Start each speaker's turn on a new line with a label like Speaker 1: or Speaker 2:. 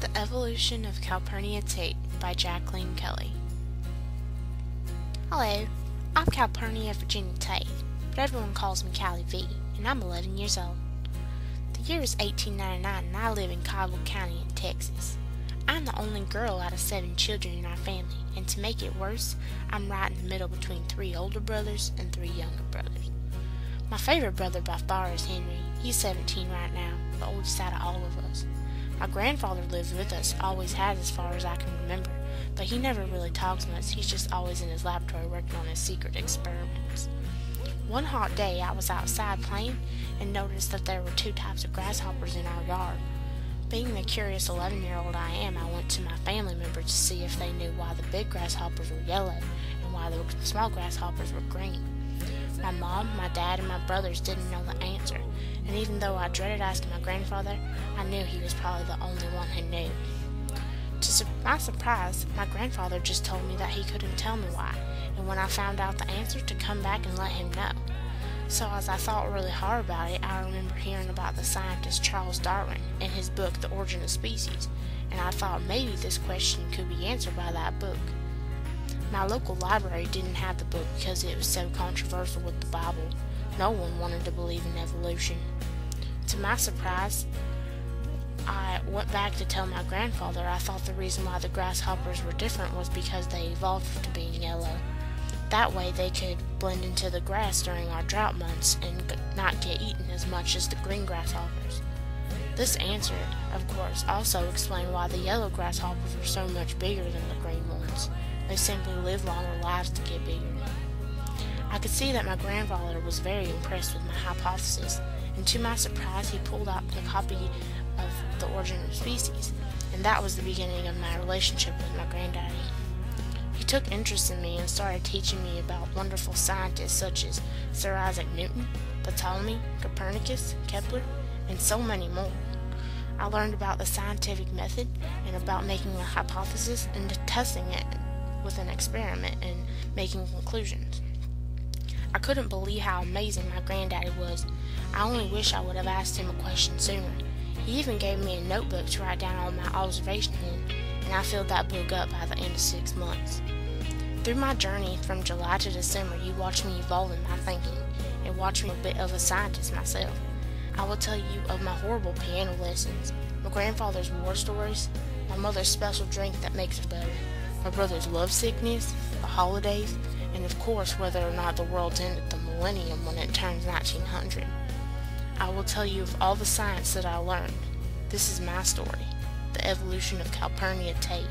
Speaker 1: The Evolution of Calpernia Tate by Jacqueline Kelly. Hello, I'm Calpernia Virginia Tate, but everyone calls me Callie V, and I'm 11 years old. The year is 1899 and I live in Caldwell County in Texas. I'm the only girl out of 7 children in our family, and to make it worse, I'm right in the middle between 3 older brothers and 3 younger brothers. My favorite brother by far is Henry. He's 17 right now, the oldest out of all of us. My grandfather lives with us, always has as far as I can remember, but he never really talks much. He's just always in his laboratory working on his secret experiments. One hot day I was outside playing and noticed that there were 2 types of grasshoppers in our yard. Being the curious 11-year-old I am, I went to my family members to see if they knew why the big grasshoppers were yellow and why the small grasshoppers were green. My mom, my dad, and my brothers didn't know the answer, and even though I dreaded asking my grandfather, I knew he was probably the only one who knew. To my surprise, my grandfather just told me that he couldn't tell me why, and when I found out the answer, to come back and let him know. So as I thought really hard about it, I remember hearing about the scientist Charles Darwin in his book The Origin of Species, and I thought maybe this question could be answered by that book. My local library didn't have the book because it was so controversial with the Bible. No one wanted to believe in evolution. To my surprise, I went back to tell my grandfather I thought the reason why the grasshoppers were different was because they evolved to being yellow. That way they could blend into the grass during our drought months and not get eaten as much as the green grasshoppers. This answer, of course, also explained why the yellow grasshoppers were so much bigger than the green ones. They simply live longer lives to get bigger. I could see that my grandfather was very impressed with my hypothesis, and to my surprise he pulled out a copy of The Origin of Species, and that was the beginning of my relationship with my granddaddy. He took interest in me and started teaching me about wonderful scientists such as Sir Isaac Newton, Ptolemy, Copernicus, Kepler, and so many more. I learned about the scientific method and about making a hypothesis and testing it with an experiment and making conclusions. I couldn't believe how amazing my granddaddy was. I only wish I would have asked him a question sooner. He even gave me a notebook to write down all my observations in, and I filled that book up by the end of 6 months. Through my journey from July to December, you watched me evolve in my thinking and watched me a bit of a scientist myself. I will tell you of my horrible piano lessons, my grandfather's war stories, my mother's special drink that makes her better, my brother's love sickness, the holidays, and of course whether or not the world's ended the millennium when it turns 1900. I will tell you of all the science that I learned. This is my story, the evolution of Calpernia Tate.